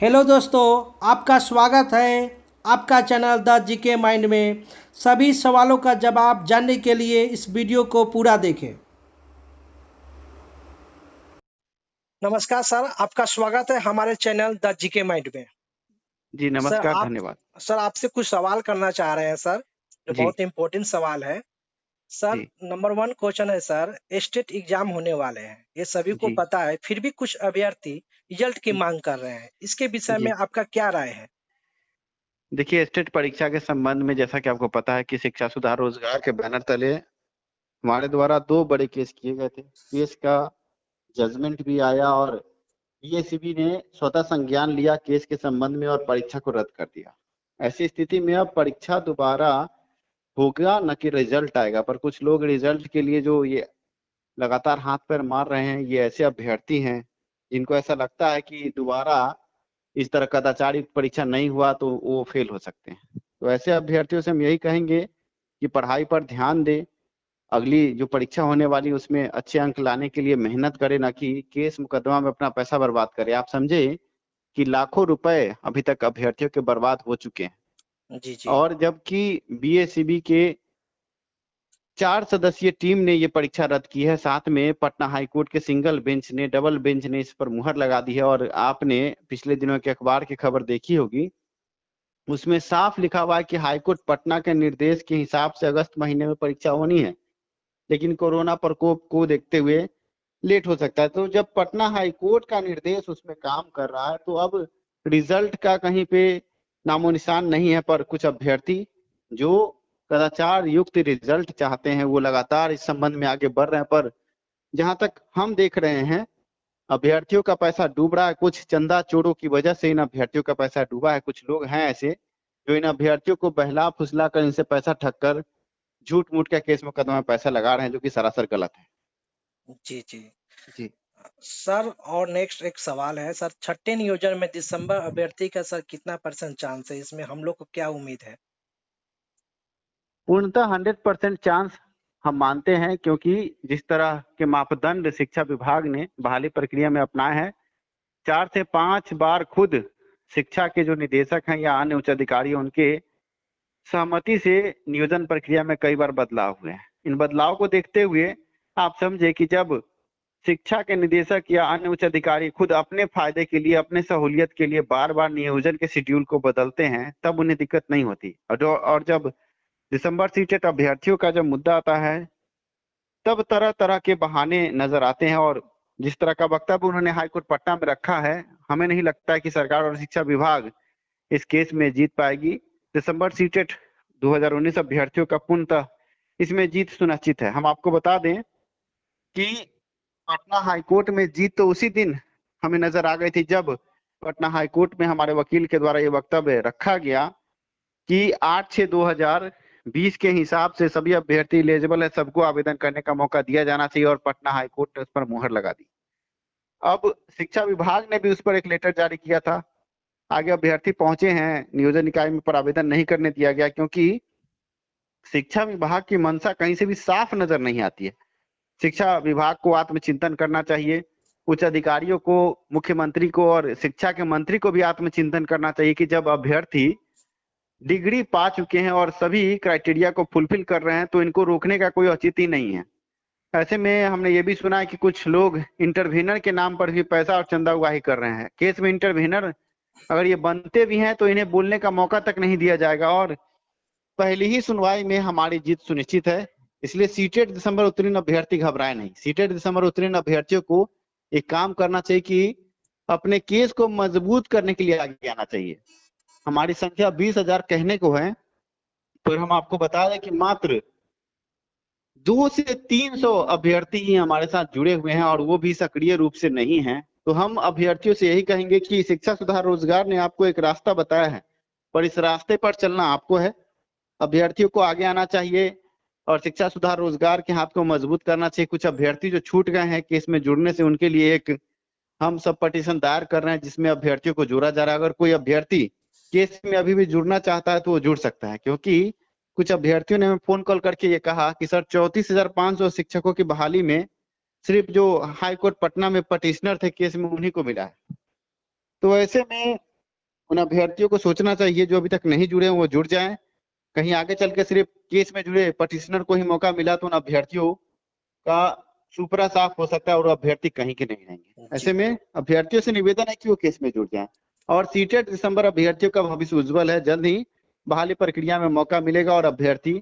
Hello दोस्तों, आपका स्वागत है आपका चैनल द जीके माइंड में। सभी सवालों का जवाब जानने के लिए इस वीडियो को पूरा देखें। नमस्कार सर, आपका स्वागत है हमारे चैनल द जीके माइंड में। जी सर नमस्कार, आप धन्यवाद। सर आपसे कुछ सवाल करना चाह रहे हैं सर, जो जी, बहुत इम्पोर्टेंट सवाल है। सर जी, नंबर 1 क्वेश्चन है सर, स्टेट एग्जाम होने वाले हैं, ये सभी को जी, पता है, फिर भी कुछ अभ्यर्थी रिजल्ट की मांग कर रहे हैं। इसके विषय में जी। आपका क्या राय है? देखिए, स्टेट परीक्षा के संबंध में जैसा कि आपको पता है कि शिक्षा सुधार रोजगार के बैनर तले हमारे द्वारा 2 बड़े केस किए गए थे। केस का जजमेंट भी आया और पीएससीबी ने स्वतः संज्ञान लिया केस के संबंध में और परीक्षा को रद्द कर दिया। ऐसी स्थिति में अब परीक्षा दोबारा होगा, न कि रिजल्ट आएगा। पर कुछ लोग रिजल्ट के लिए जो ये लगातार हाथ पैर मार रहे हैं, ये ऐसे अभ्यर्थी हैं जिनको ऐसा लगता है कि दोबारा इस तरह कदाचार युक्त परीक्षा नहीं हुआ तो वो फेल हो सकते हैं। तो ऐसे अभ्यर्थियों से हम यही कहेंगे कि पढ़ाई पर ध्यान दे, अगली जो परीक्षा होने वाली उसमें अच्छे अंक लाने के लिए मेहनत करे, ना कि केस मुकदमा में अपना पैसा बर्बाद करे। आप समझे कि लाखों रुपए अभी तक अभ्यर्थियों के बर्बाद हो चुके हैं। जी जी। और जबकि बीएसईबी के 4 सदस्यीय टीम ने ये परीक्षा रद्द की है, साथ में पटना हाईकोर्ट के सिंगल बेंच ने, डबल बेंच ने इस पर मुहर लगा दी है। और आपने पिछले दिनों के अखबार की खबर देखी होगी, उसमें साफ लिखा हुआ है कि हाईकोर्ट पटना के निर्देश के हिसाब से अगस्त महीने में परीक्षा होनी है, लेकिन कोरोना प्रकोप को देखते हुए लेट हो सकता है। तो जब पटना हाईकोर्ट का निर्देश उसमें काम कर रहा है, तो अब रिजल्ट का कहीं पे नामो निशान नहीं है। पर कुछ अभ्यर्थी जो कदाचार युक्त रिजल्ट चाहते हैं, वो लगातार इस संबंध में आगे बढ़ रहे हैं। पर जहां तक हम देख रहे हैं, अभ्यर्थियों का पैसा डूब रहा है। कुछ चंदा चोरों की वजह से इन अभ्यर्थियों का पैसा डूबा है। कुछ लोग हैं ऐसे जो इन अभ्यर्थियों को बहला फुसला कर इनसे पैसा ठग कर झूठ मूठ का केस मुकदमा में पैसा लगा रहे हैं, जो कि सरासर गलत है। जी जी। जी। सर और नेक्स्ट एक सवाल है सर, छठे नियोजन में दिसंबर अभ्यर्थी का सर कितना परसेंट चांस है? इसमें हम लोग को क्या उम्मीद है? पूर्णतः 100% चांस हम मानते हैं, क्योंकि जिस तरह के मापदंड शिक्षा विभाग ने बहाली प्रक्रिया में अपनाए हैं, 4 से 5 बार खुद शिक्षा के जो निदेशक हैं या अन्य उच्च अधिकारी, उनके सहमति से नियोजन प्रक्रिया में कई बार बदलाव हुए हैं। इन बदलाव को देखते हुए आप समझे कि जब शिक्षा के निदेशक या अन्य उच्च अधिकारी खुद अपने फायदे के लिए, अपने सहूलियत के लिए बार बार नियोजन के शेड्यूल को बदलते हैं, तब उन्हें दिक्कत नहीं होती। और जब दिसंबर सीटेट अभ्यर्थियों का जब मुद्दा आता है, तब तरह तरह के बहाने नजर आते हैं। और जिस तरह का वक्तव्य उन्होंने हाईकोर्ट पटना में रखा है, हमें नहीं लगता है कि सरकार और शिक्षा विभाग इस केस में जीत पाएगी। दिसंबर सीटेट 2019 अभ्यर्थियों का पूर्णतः इसमें जीत सुनिश्चित है। हम आपको बता दें कि पटना हाईकोर्ट में जीत तो उसी दिन हमें नजर आ गई थी, जब पटना हाईकोर्ट में हमारे वकील के द्वारा ये वक्तव्य रखा गया कि 8/6/2020 के हिसाब से सभी अभ्यर्थी एलिजिबल है, सबको आवेदन करने का मौका दिया जाना चाहिए, और पटना हाईकोर्ट ने उस पर मुहर लगा दी। अब शिक्षा विभाग ने भी उस पर एक लेटर जारी किया था। आगे अभ्यर्थी पहुंचे हैं नियोजन इकाई में, पर आवेदन नहीं करने दिया गया, क्योंकि शिक्षा विभाग की मंशा कहीं से भी साफ नजर नहीं आती है। शिक्षा विभाग को आत्मचिंतन करना चाहिए, उच्च अधिकारियों को, मुख्यमंत्री को और शिक्षा के मंत्री को भी आत्मचिंतन करना चाहिए कि जब अभ्यर्थी डिग्री पा चुके हैं और सभी क्राइटेरिया को फुलफिल कर रहे हैं, तो इनको रोकने का कोई औचित्य नहीं है। ऐसे में हमने ये भी सुना है कि कुछ लोग इंटरवेनर के नाम पर भी पैसा और चंदा उगाही कर रहे हैं। केस में इंटरवेनर अगर ये बनते भी हैं, तो इन्हें बोलने का मौका तक नहीं दिया जाएगा, और पहली ही सुनवाई में हमारी जीत सुनिश्चित है। इसलिए सीटेट दिसंबर उत्तीर्ण अभ्यर्थी घबराए नहीं। सीटेट दिसंबर उत्तीर्ण अभ्यर्थियों को एक काम करना चाहिए कि अपने केस को मजबूत करने के लिए आगे आना चाहिए। हमारी संख्या 20,000 कहने को है, तो हम आपको बता दें कि मात्र 2 से 300 अभ्यर्थी ही हमारे साथ जुड़े हुए हैं, और वो भी सक्रिय रूप से नहीं हैं। तो हम अभ्यर्थियों से यही कहेंगे कि शिक्षा सुधार रोजगार ने आपको एक रास्ता बताया है, पर इस रास्ते पर चलना आपको है। अभ्यर्थियों को आगे आना चाहिए और शिक्षा सुधार रोजगार के हाथ को मजबूत करना चाहिए। कुछ अभ्यर्थी जो छूट गए हैं केस में जुड़ने से, उनके लिए एक हम सब पटिशन दायर कर रहे हैं, जिसमें अभ्यर्थियों को जोड़ा जा रहा है। अगर कोई अभ्यर्थी केस में अभी भी जुड़ना चाहता है, तो वो जुड़ सकता है, क्योंकि कुछ अभ्यर्थियों ने हमें फोन कॉल करके ये कहा कि सर 34,500 शिक्षकों की बहाली में सिर्फ जो हाईकोर्ट पटना में पटिशनर थे केस में, उन्हीं को मिला है। तो ऐसे में उन अभ्यर्थियों को सोचना चाहिए जो अभी तक नहीं जुड़े हैं वो जुड़ जाएं। कहीं आगे चल के सिर्फ केस में जुड़े पटिशनर को ही मौका मिला तो उन अभ्यर्थियों का सुपरा साफ हो सकता है और अभ्यर्थी कहीं के नहीं रहेंगे। ऐसे में अभ्यर्थियों से निवेदन है कि वो केस में जुड़ जाएं। और सीटेट दिसंबर अभ्यर्थियों का भविष्य उज्जवल है। जल्द ही बहाली प्रक्रिया में मौका मिलेगा और अभ्यर्थी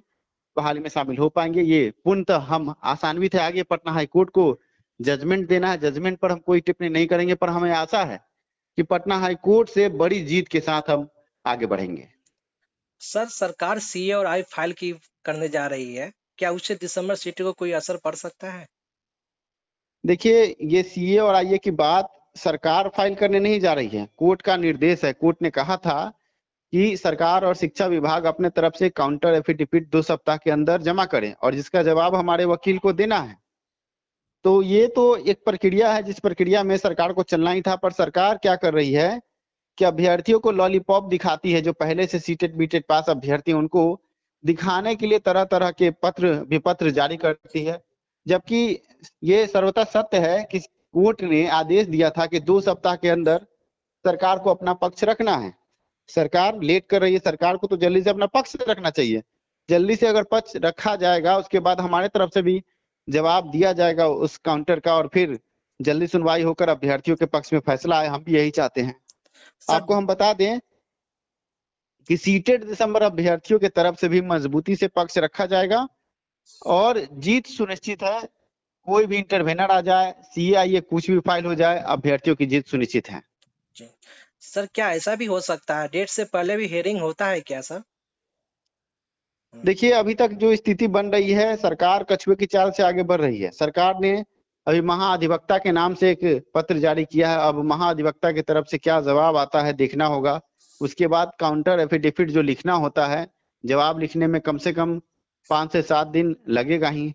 बहाली में शामिल हो पाएंगे। ये पूर्णतः हम आशान्वित है। आगे पटना हाईकोर्ट को जजमेंट देना है। जजमेंट पर हम कोई टिप्पणी नहीं करेंगे, पर हमें आशा है कि पटना हाईकोर्ट से बड़ी जीत के साथ हम आगे बढ़ेंगे। सर, सरकार सीए और आई फाइल की करने जा रही है, क्या उससे दिसंबर सीटी को कोई असर पड़ सकता है? देखिए, ये सीए और आईए की बात सरकार फाइल करने नहीं जा रही है, कोर्ट का निर्देश है। कोर्ट ने कहा था कि सरकार और शिक्षा विभाग अपने तरफ से काउंटर एफिडेविट 2 सप्ताह के अंदर जमा करें और जिसका जवाब हमारे वकील को देना है। तो ये तो एक प्रक्रिया है जिस प्रक्रिया में सरकार को चलना ही था, पर सरकार क्या कर रही है कि अभ्यर्थियों को लॉलीपॉप दिखाती है। जो पहले से सीटेट बीटेट पास अभ्यर्थी उनको दिखाने के लिए तरह तरह के पत्र विपत्र जारी करती है, जबकि ये सर्वथा सत्य है कि कोर्ट ने आदेश दिया था कि 2 सप्ताह के अंदर सरकार को अपना पक्ष रखना है। सरकार लेट कर रही है, सरकार को तो जल्दी से अपना पक्ष रखना चाहिए। जल्दी से अगर पक्ष रखा जाएगा उसके बाद हमारे तरफ से भी जवाब दिया जाएगा उस काउंटर का और फिर जल्दी सुनवाई होकर अभ्यर्थियों के पक्ष में फैसला आए। हम भी यही चाहते हैं। आपको हम बता दें कि सीटेट दिसंबर अभ्यर्थियों के तरफ से भी मजबूती से पक्ष रखा जाएगा और जीत सुनिश्चित है। कोई भी इंटरवेनर आ जाए, सीआईए कुछ भी फाइल हो जाए, अभ्यर्थियों की जीत सुनिश्चित है। जी। सर, क्या ऐसा भी हो सकता है डेट से पहले भी हेयरिंग होता है क्या सर? देखिए, अभी तक जो स्थिति बन रही है, सरकार कछुए की चाल से आगे बढ़ रही है। सरकार ने अभी महाधिवक्ता के नाम से एक पत्र जारी किया है। अब महाधिवक्ता की तरफ से क्या जवाब आता है देखना होगा। उसके बाद काउंटर एफिडेविट जो लिखना होता है, जवाब लिखने में कम से कम 5 से 7 दिन लगेगा ही।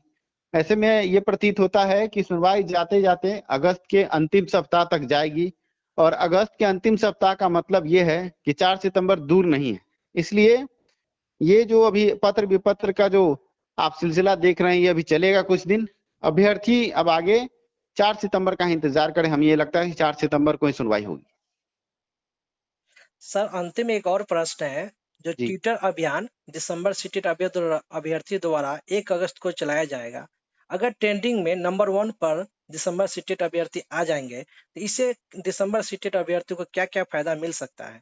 ऐसे में ये प्रतीत होता है कि सुनवाई जाते जाते अगस्त के अंतिम सप्ताह तक जाएगी और अगस्त के अंतिम सप्ताह का मतलब ये है कि 4 सितंबर दूर नहीं है। इसलिए ये जो अभी पत्र विपत्र का जो आप सिलसिला देख रहे हैं ये अभी चलेगा कुछ दिन। अभ्यर्थी अब आगे 4 सितंबर का इंतजार करें। हमें ये लगता है कि 4 सितंबर को ही सुनवाई होगी। सर, अंतिम एक और प्रश्न है। जो जी। ट्विटर अभियान दिसंबर सीटेट अभ्यर्थी द्वारा 1 अगस्त को चलाया जाएगा, अगर ट्रेंडिंग में नंबर 1 पर दिसंबर सीटेट अभ्यर्थी आ जाएंगे तो इससे दिसंबर सीटेट अभ्यर्थी को क्या क्या फायदा मिल सकता है?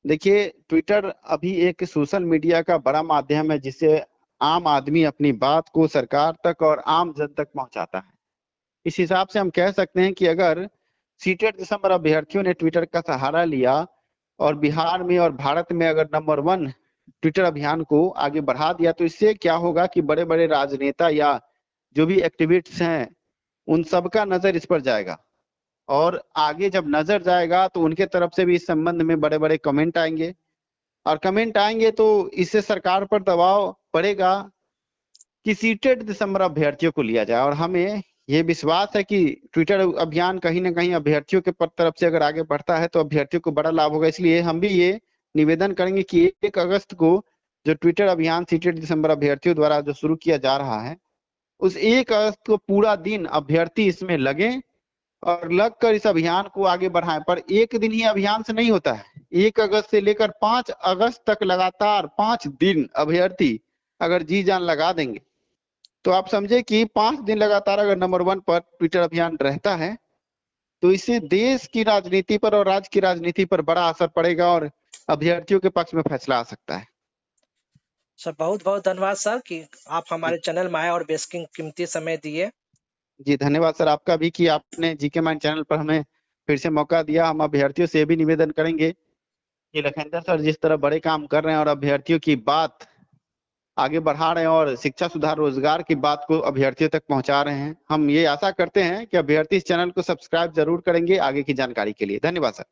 देखिए, ट्विटर अभी एक सोशल मीडिया का बड़ा माध्यम है जिससे आम आदमी अपनी बात को सरकार तक और आम जन तक पहुंचाता है। इस हिसाब से हम कह सकते हैं कि अगर सीटेट दिसंबर अभ्यर्थियों ने ट्विटर का सहारा लिया और बिहार में और भारत में अगर नंबर 1 ट्विटर अभियान को आगे बढ़ा दिया तो इससे क्या होगा कि बड़े बड़े राजनेता या जो भी एक्टिविस्ट्स हैं उन सबका नजर इस पर जाएगा और आगे जब नजर जाएगा तो उनके तरफ से भी इस संबंध में बड़े बड़े कमेंट आएंगे और कमेंट आएंगे तो इससे सरकार पर दबाव पड़ेगा कि सीटेट दिसंबर अभ्यर्थियों को लिया जाए। और हमें ये विश्वास है कि ट्विटर अभियान कहीं ना कहीं अभ्यर्थियों के तरफ से अगर आगे बढ़ता है तो अभ्यर्थियों को बड़ा लाभ होगा। इसलिए हम भी ये निवेदन करेंगे कि 1 अगस्त को जो ट्विटर अभियान सीटेट दिसंबर अभ्यर्थियों द्वारा जो शुरू किया जा रहा है उस 1 अगस्त को पूरा दिन अभ्यर्थी इसमें लगे और लगकर इस अभियान को आगे बढ़ाएं। पर एक दिन ही अभियान से नहीं होता है। 1 अगस्त से लेकर 5 अगस्त तक लगातार 5 दिन अभ्यर्थी अगर जी जान लगा देंगे तो आप समझे कि 5 दिन लगातार अगर नंबर 1 पर ट्विटर अभियान रहता है तो इससे देश की राजनीति पर और राज्य की राजनीति पर बड़ा असर पड़ेगा और अभ्यर्थियों के पक्ष में फैसला आ सकता है। सर, बहुत बहुत धन्यवाद सर कि आप हमारे चैनल में आए और बेशकीमती कीमती समय दिए। जी धन्यवाद सर आपका भी कि आपने जीके माइंड चैनल पर हमें फिर से मौका दिया। हम अभ्यर्थियों से भी निवेदन करेंगे कि लखेंद्र सर जिस तरह बड़े काम कर रहे हैं और अभ्यर्थियों की बात आगे बढ़ा रहे हैं और शिक्षा सुधार रोजगार की बात को अभ्यर्थियों तक पहुंचा रहे हैं, हम ये आशा करते हैं कि अभ्यर्थी इस चैनल को सब्सक्राइब जरूर करेंगे आगे की जानकारी के लिए। धन्यवाद सर।